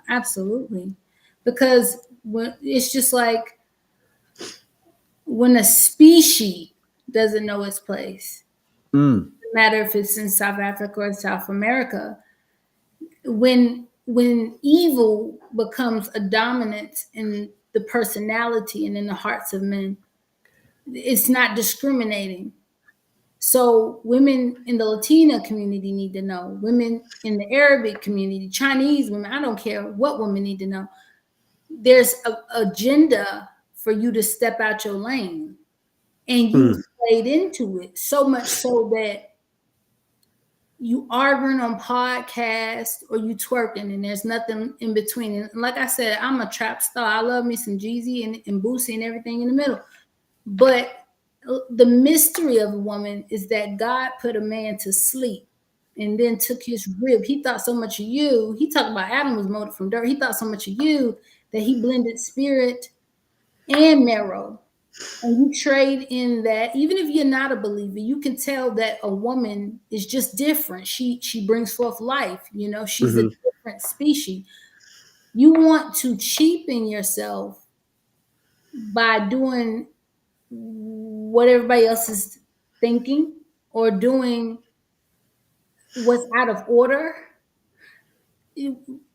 Speaker 2: Absolutely. Because when it's just like when a species doesn't know its place,
Speaker 1: Mm,
Speaker 2: no matter if it's in South Africa or South America, when evil becomes a dominance in the personality and in the hearts of men, it's not discriminating. So women in the Latina community need to know. Women in the Arabic community, Chinese women, I don't care what women need to know. There's a agenda for you to step out your lane, and you
Speaker 1: mm,
Speaker 2: played into it so much so that you arguing on podcasts or you twerking and there's nothing in between. And like I said, I'm a trap star. I love me some Jeezy and Boosie and everything in the middle. But the mystery of a woman is that God put a man to sleep and then took his rib. He thought so much of you. He talked about Adam was molded from dirt. He thought so much of you that he blended spirit and marrow. And you trade in that, even if you're not a believer, you can tell that a woman is just different. She brings forth life, she's a
Speaker 1: hmm
Speaker 2: different species. You want to cheapen yourself by doing what everybody else is thinking or doing what's out of order.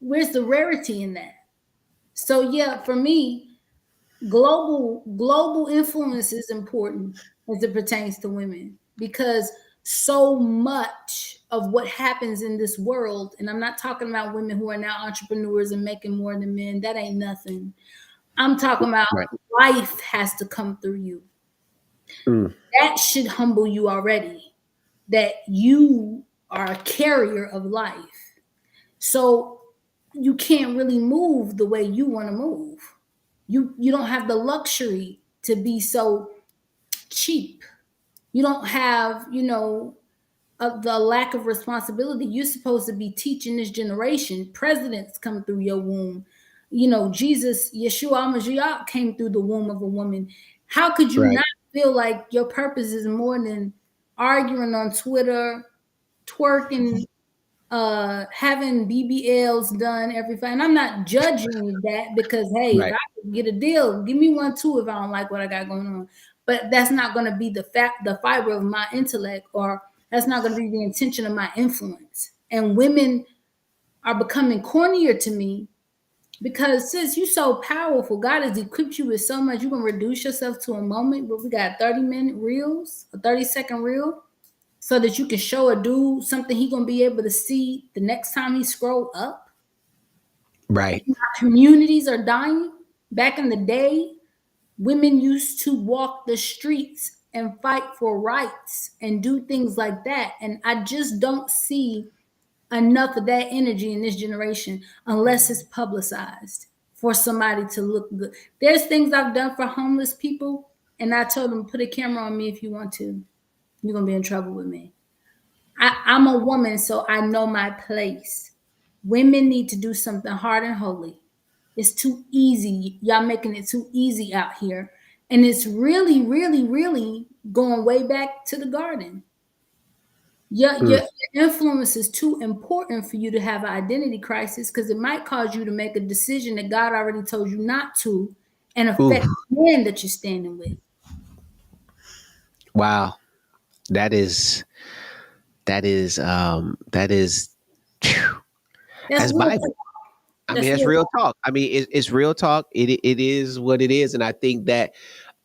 Speaker 2: Where's the rarity in that? So yeah, for me, global influence is important as it pertains to women because so much of what happens in this world, and I'm not talking about women who are now entrepreneurs and making more than men, that ain't nothing. I'm talking about
Speaker 1: right.
Speaker 2: life has to come through you.
Speaker 1: Mm,
Speaker 2: That should humble you already, that you are a carrier of life. So you can't really move the way you want to move. You don't have the luxury to be so cheap. You don't have, the lack of responsibility. You're supposed to be teaching this generation. Presidents come through your womb. Jesus, Yeshua HaMashiach came through the womb of a woman. How could you
Speaker 1: right.
Speaker 2: not feel like your purpose is more than arguing on Twitter, twerking, having BBLs done every fight? And I'm not judging that because hey, if
Speaker 1: Right.
Speaker 2: I could get a deal, give me one too if I don't like what I got going on. But that's not going to be the fiber of my intellect, or that's not going to be the intention of my influence. And women are becoming cornier to me because sis, you so powerful. God has equipped you with so much. You're gonna reduce yourself to a moment where we got 30-minute reels, a 30-second reel, so that you can show a dude something he gonna be able to see the next time he scroll up.
Speaker 1: Right.
Speaker 2: Our communities are dying. Back in the day, women used to walk the streets and fight for rights and do things like that. And I just don't see enough of that energy in this generation unless it's publicized for somebody to look good. There's things I've done for homeless people, and I told them, put a camera on me if you want to. You're gonna be in trouble with me. I'm a woman, so I know my place. Women need to do something hard and holy. It's too easy. Y'all making it too easy out here. And it's really, really, really going way back to the garden. Your
Speaker 1: Mm,
Speaker 2: influence is too important for you to have an identity crisis because it might cause you to make a decision that God already told you not to and
Speaker 1: ooh,
Speaker 2: affect the man that you're standing with.
Speaker 1: wow. That is that is phew,
Speaker 2: That's
Speaker 1: that's
Speaker 2: real
Speaker 1: Bible.
Speaker 2: talk.
Speaker 1: I mean,
Speaker 2: That's
Speaker 1: that's
Speaker 2: real.
Speaker 1: real talk. I mean, it's real talk. It is what it is, and I think that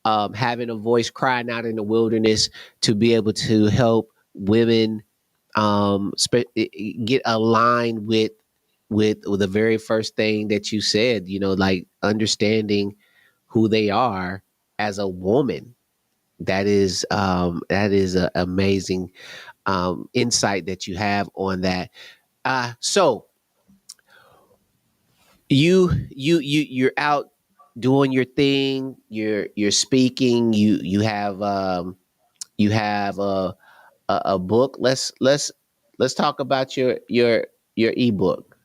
Speaker 1: having a voice crying out in the wilderness to be able to help women get aligned with the very first thing that you said. You know, like understanding who they are as a woman. That is an amazing insight that you have on that. So you're out doing your thing. You're speaking. You have a book. Let's talk about your ebook.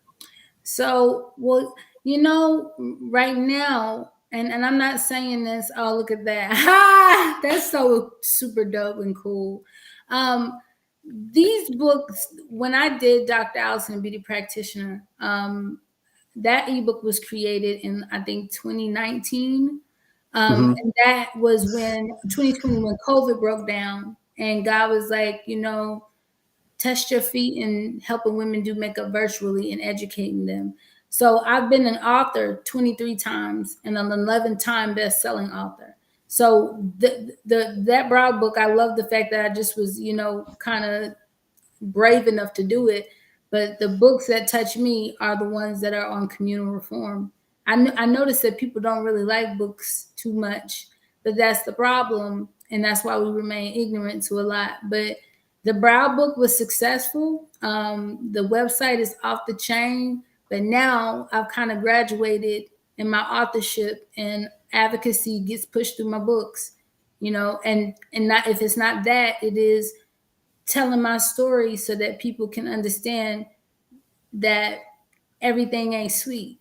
Speaker 2: So, well, right now, and I'm not saying this, oh, look at that. Ha! That's so super dope and cool. These books, when I did Dr. Allison, Beauty Practitioner, that ebook was created in, I think, 2019.
Speaker 1: Hmm.
Speaker 2: And that was when 2020, when COVID broke down, and God was like, test your feet in helping women do makeup virtually and educating them. So I've been an author 23 times and an 11-time best-selling author. So that brow book, I love the fact that I just was, kind of brave enough to do it. But the books that touch me are the ones that are on communal reform. I noticed that people don't really like books too much, but that's the problem. And that's why we remain ignorant to a lot. But the Brow book was successful. The website is off the chain, but now I've kind of graduated in my authorship, and advocacy gets pushed through my books, and not, if it's not that, it is telling my story so that people can understand that everything ain't sweet.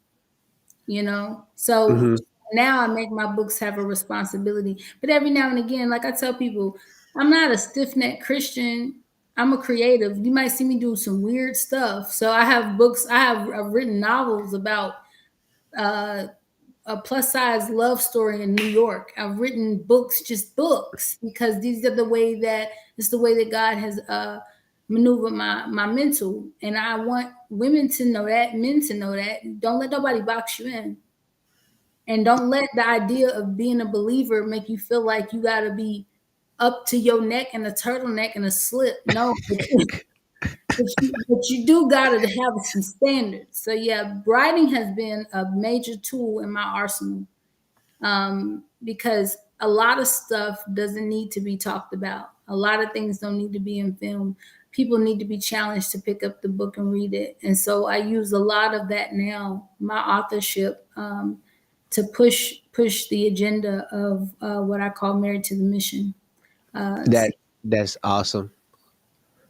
Speaker 2: So
Speaker 1: Hmm.
Speaker 2: now I make my books have a responsibility. But every now and again, like I tell people, I'm not a stiff-necked Christian. I'm a creative. You might see me do some weird stuff. So I have books, I've written novels about uh a plus size love story in New York. I've written books, just books, because these are the way that it's the way that God has maneuvered my mental. And I want women to know that, men to know that. Don't let nobody box you in. And don't let the idea of being a believer make you feel like you gotta be up to your neck in a turtleneck and a slip. No, but you do gotta have some standards. So yeah, writing has been a major tool in my arsenal, because a lot of stuff doesn't need to be talked about. A lot of things don't need to be in film. People need to be challenged to pick up the book and read it. And so I use a lot of that now, my authorship, to push the agenda of what I call Married to the Mission.
Speaker 1: That that's awesome.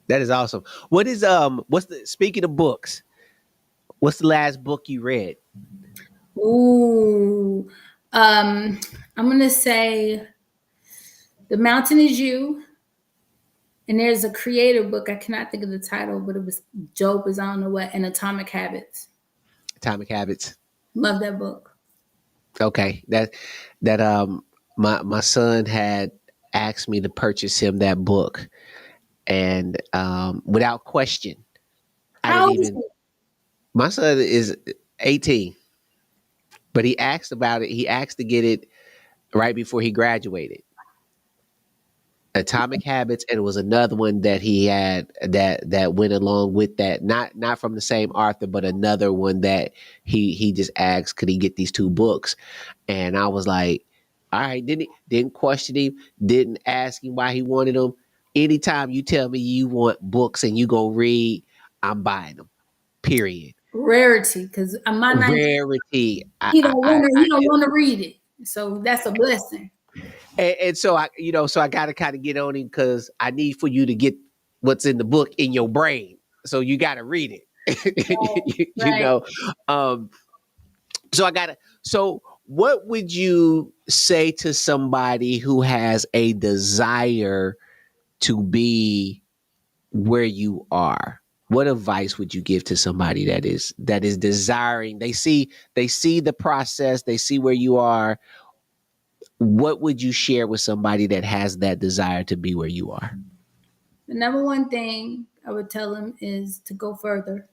Speaker 1: That is awesome. What's the speaking of books? What's the last book you read?
Speaker 2: Ooh, I'm gonna say The Mountain Is You. And there's a creator book, I cannot think of the title, but it was dope as I don't know what, and Atomic Habits.
Speaker 1: Atomic Habits.
Speaker 2: Love that book.
Speaker 1: Okay. That my son had asked me to purchase him that book, and without question, I
Speaker 2: How
Speaker 1: didn't
Speaker 2: old is
Speaker 1: even.
Speaker 2: it?
Speaker 1: My son is 18, but he asked about it. He asked to get it right before he graduated. Atomic Habits, and it was another one that he had that went along with that. Not from the same author, but another one that he just asked, could he get these two books? And I was like, all right, didn't question him, didn't ask him why he wanted them. Anytime you tell me you want books and you go read, I'm buying them. Period.
Speaker 2: Rarity, because my 19,
Speaker 1: Rarity.
Speaker 2: he don't want to read it. So that's a blessing.
Speaker 1: And so so I got to kind of get on him because I need for you to get what's in the book in your brain. So you got to read it. you
Speaker 2: Right.
Speaker 1: know. Um, so I got to. So what would you say to somebody who has a desire to be where you are? What advice would you give to somebody that is desiring? They see the process, they see where you are. What would you share with somebody that has that desire to be where you are?
Speaker 2: The number one thing I would tell him is to go further.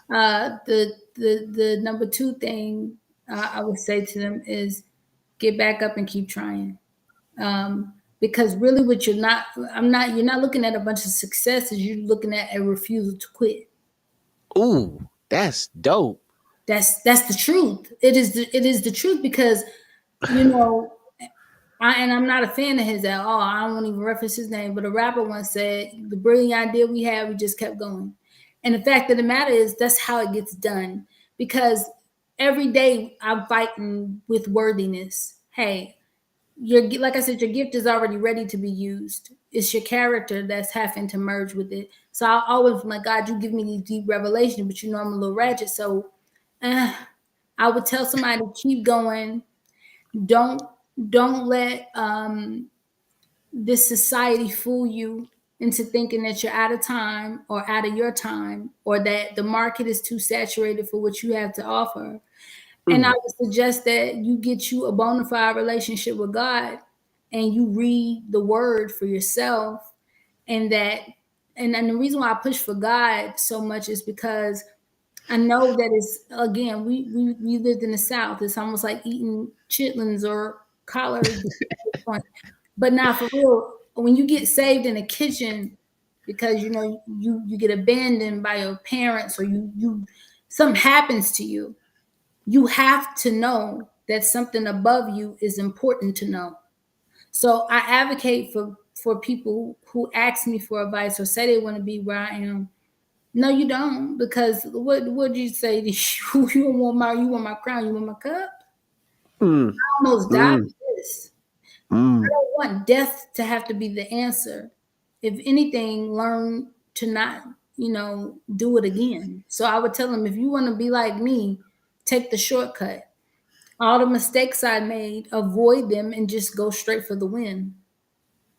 Speaker 2: The number two thing I would say to them is get back up and keep trying. Because really, what you're not looking at a bunch of successes. You're looking at a refusal to quit.
Speaker 1: Ooh, that's dope.
Speaker 2: That's the truth. It is the truth because you know I'm not a fan of his at all. I don't want to even reference his name, but a rapper once said, "The brilliant idea we had, we just kept going." And the fact of the matter is, that's how it gets done. Because every day I'm fighting with worthiness. Hey, your like I said, your gift is already ready to be used. It's your character that's having to merge with it. So I always like, God, you give me these deep revelations, but you know I'm a little ratchet. So uh, I would tell somebody to keep going. Don't don't let this society fool you into thinking that you're out of time or out of your time or that the market is too saturated for what you have to offer. And I
Speaker 1: Mm,
Speaker 2: would suggest that you get you a bona fide relationship with God and you read the word for yourself. And that, and the reason why I push for God so much is because I know that it's, again, we lived in the South. It's almost like eating chitlins or collards at this point. But now for real, when you get saved in a kitchen because you know you get abandoned by your parents or you something happens to you, you have to know that something above you is important to know. So I advocate for people who ask me for advice or say they want to be where I am. No, you don't, because what did you say? You want my crown, you want my cup?
Speaker 1: mm,
Speaker 2: I almost died
Speaker 1: mm,
Speaker 2: for this. I
Speaker 1: mm.
Speaker 2: don't want death to have to be the answer. If anything, learn to not, do it again. So I would tell them, if you want to be like me, take the shortcut. All the mistakes I made, avoid them and just go straight for the win.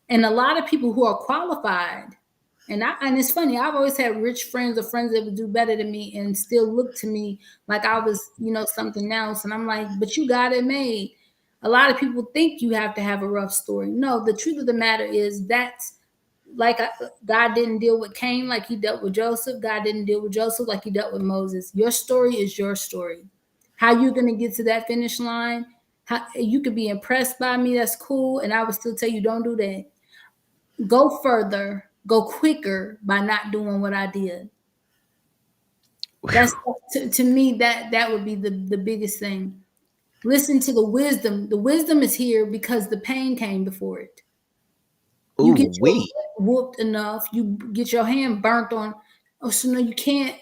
Speaker 2: And a lot of people who are qualified, and it's funny, I've always had rich friends or friends that would do better than me and still look to me like I was, something else. And I'm like, but you got it made. A lot of people think you have to have a rough story. No, the truth of the matter is that's like God didn't deal with Cain like he dealt with Joseph. God didn't deal with Joseph like he dealt with Moses. Your story is your story. How you going to get to that finish line? How you could be impressed by me, that's cool, and I would still tell you don't do that. Go further, go quicker by not doing what I did. That's to me that would be the biggest thing. Listen to the wisdom. The wisdom is here because the pain came before it. You get
Speaker 1: Ooh,
Speaker 2: your
Speaker 1: wee.
Speaker 2: butt whooped enough, you get your hand burnt on. Oh, so no, you can't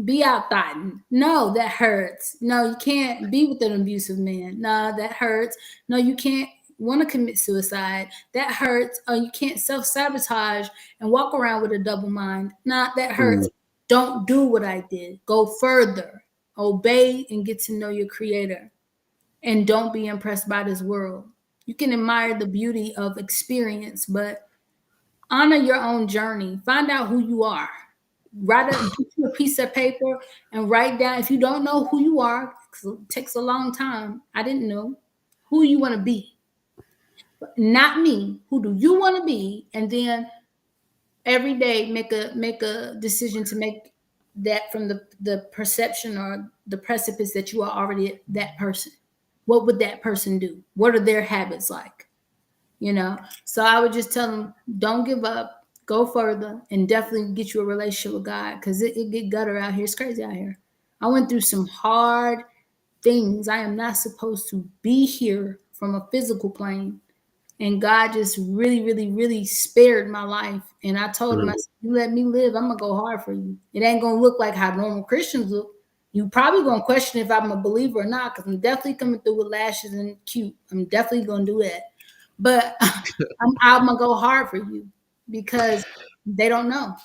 Speaker 2: be out thotting. No, that hurts. No, you can't be with an abusive man. No, that hurts. No, you can't want to commit suicide. That hurts. Oh, you can't self-sabotage and walk around with a double mind. Nah, that
Speaker 1: Mm.
Speaker 2: hurts. Don't do what I did. Go further. Obey and get to know your creator. And don't be impressed by this world. You can admire the beauty of experience, but honor your own journey. Find out who you are. Get you a piece of paper and write down. If you don't know who you are, 'cause it takes a long time. I didn't know who you want to be, not me. Who do you want to be? And then every day make a decision to make that from the perception or the precipice that you are already that person. What would that person do? What are their habits like? So I would just tell them, don't give up, go further, and definitely get you a relationship with God, because it get gutter out here. It's crazy out here. I went through some hard things. I am not supposed to be here from a physical plane, and God just really, really, really spared my life. And I told him, I
Speaker 1: Mm.
Speaker 2: said, you let me live, I'm gonna go hard for you. It ain't gonna look like how normal Christians look. You probably gonna question if I'm a believer or not, because I'm definitely coming through with lashes and cute. I'm definitely gonna do that. But I'm gonna go hard for you because they don't know.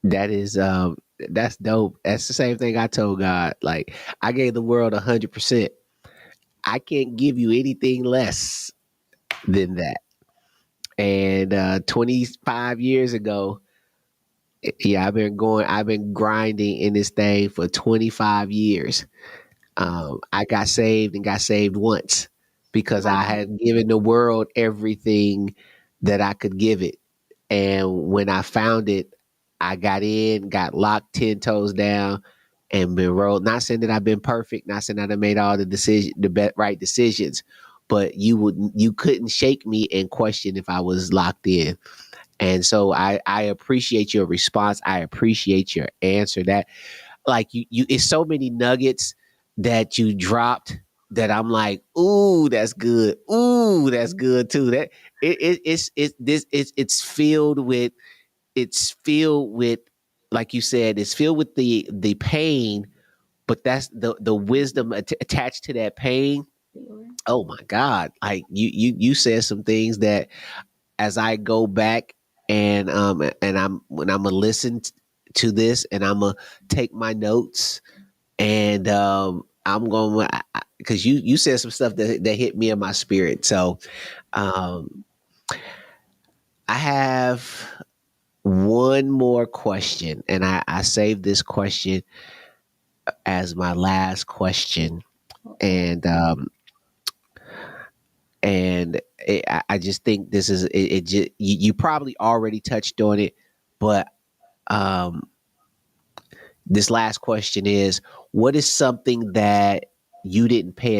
Speaker 1: That is that's dope. That's the same thing I told God. Like, I gave the world 100%. I can't give you anything less than that. And 25 years ago, yeah, I've been grinding in this thing for 25 years. I got saved and got saved once because I
Speaker 2: Wow.
Speaker 1: had given the world everything that I could give it. And when I found it, I got in, got locked 10 toes down, and been rolled. Not saying that I've been perfect, not saying that I made all the right decisions, but you couldn't shake me and question if I was locked in. And so I appreciate your response. I appreciate your answer. That like you it's so many nuggets that you dropped that I'm like, ooh, that's good. Ooh, that's good too. That it's filled with like you said, it's filled with the pain, but that's the wisdom attached to that pain. Oh my God. Like you said some things that as I go back and I'm gonna listen to this and I'm gonna take my notes and I'm going because you said some stuff that hit me in my spirit. So um, I have one more question, and I saved this question as my last question,
Speaker 2: Uh-oh.
Speaker 1: and I just think this is it just you probably already touched on it, but um, this last question is: what is something that you didn't pay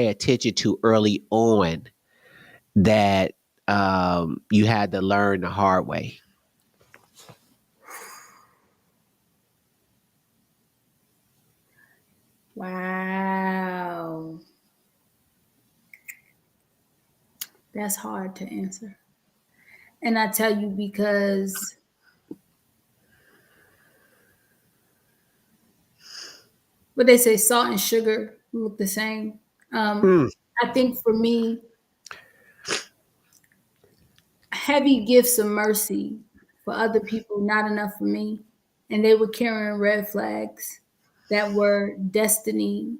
Speaker 1: attention to early on that you had to learn the hard way?
Speaker 2: Wow. That's hard to answer. And I tell you because what they say, salt and sugar look the same. Um,
Speaker 1: Mm,
Speaker 2: I think for me, heavy gifts of mercy for other people, not enough for me. And they were carrying red flags that were destiny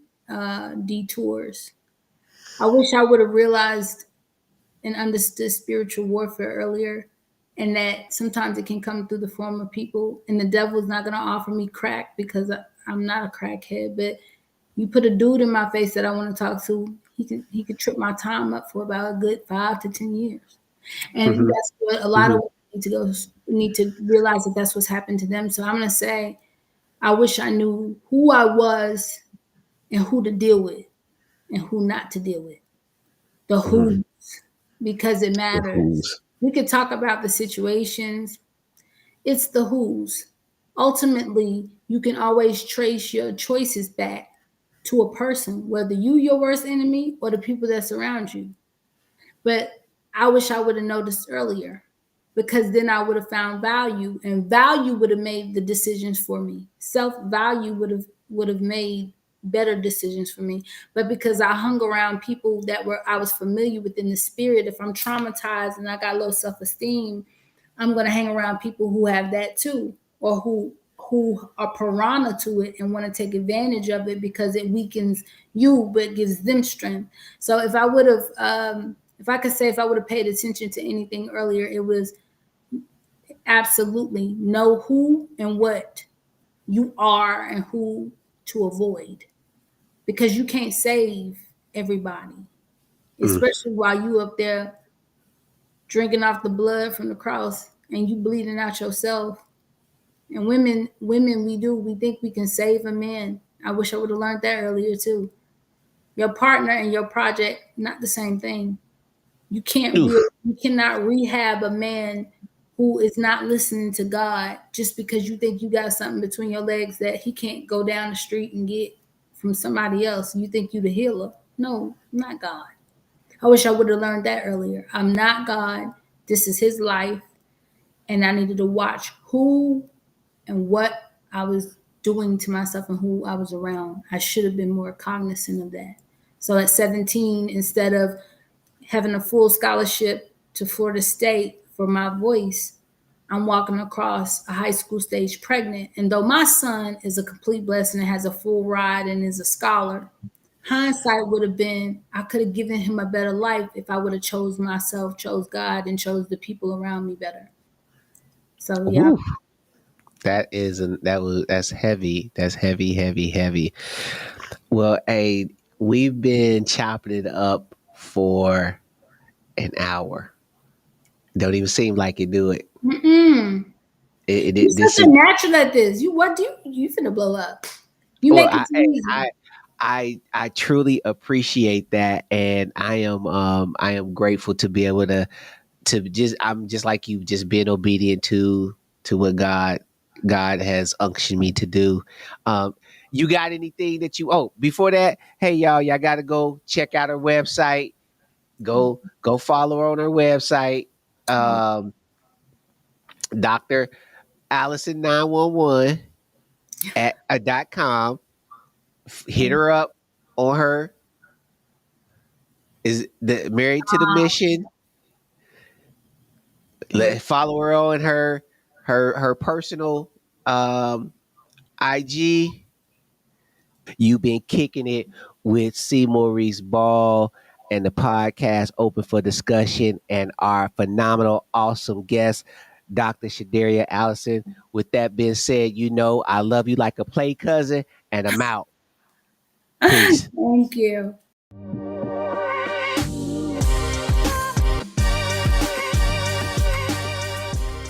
Speaker 2: detours. I wish I would have realized and understood spiritual warfare earlier, and that sometimes it can come through the form of people. And the devil's not going to offer me crack because I'm not a crackhead, but you put a dude in my face that I want to talk to, he could trip my time up for about a good 5 to 10 years. And
Speaker 1: mhm,
Speaker 2: that's what a lot of
Speaker 1: mhm,
Speaker 2: women need to realize that that's what's happened to them. So I'm gonna say, I wish I knew who I was and who to deal with and who not to deal with. The
Speaker 1: mhm.
Speaker 2: who, because it
Speaker 1: The
Speaker 2: matters.
Speaker 1: who's.
Speaker 2: We could talk about the situations. It's the who's. Ultimately, you can always trace your choices back to a person, whether you your worst enemy or the people that surround you. But I wish I would have noticed earlier because then I would have found value and value would have made the decisions for me. Self-value would have made better decisions for me. But because I hung around people that were I was familiar with in the spirit, if I'm traumatized and I got low self-esteem, I'm going to hang around people who have that too, or who are piranha to it and want to take advantage of it because it weakens you but gives them strength. So if I could say if I would have paid attention to anything earlier, it was absolutely know who and what you are and who to avoid because you can't save everybody,
Speaker 1: Mm,
Speaker 2: especially while you up there drinking off the blood from the cross and you bleeding out yourself. And women, we think we can save a man. I wish I would have learned that earlier too. Your partner and your project, not the same thing.
Speaker 1: oof.
Speaker 2: You cannot rehab a man who is not listening to God just because you think you got something between your legs that he can't go down the street and get from somebody else. You think you the healer. No, I'm not God. I wish I would have learned that earlier. I'm not God. This is his life. And I needed to watch who and what I was doing to myself and who I was around. I should have been more cognizant of that. So at 17, instead of having a full scholarship to Florida State for my voice, I'm walking across a high school stage pregnant. And though my son is a complete blessing and has a full ride and is a scholar, hindsight would have been I could have given him a better life if I would have chose myself, chose God, and chose the people around me better. So yeah.
Speaker 1: Oof. That's heavy. That's heavy, heavy, heavy. Well, hey, we've been chopping it up for an hour. Don't even seem like it, do it.
Speaker 2: Mm-mm. You're
Speaker 1: This
Speaker 2: such a
Speaker 1: is
Speaker 2: natural at this. You finna blow up. You
Speaker 1: well,
Speaker 2: make it too easy.
Speaker 1: I truly appreciate that, and I am grateful to be able to just I'm just like you, just being obedient to what God has unctioned me to do. Um, you got anything that you? Oh, before that, hey y'all got to go check out her website. Go follow her on her website. Um, Dr. Allison 911 at .com. Hit her up on her is the married to the mission.
Speaker 2: Okay.
Speaker 1: Follow her on her personal IG. You've been kicking it with C. Maurice Ball and the podcast open for discussion and our phenomenal, awesome guest, Dr. Shadaria Allison. With that being said, you know I love you like a play cousin, and I'm out. Peace.
Speaker 2: Thank you.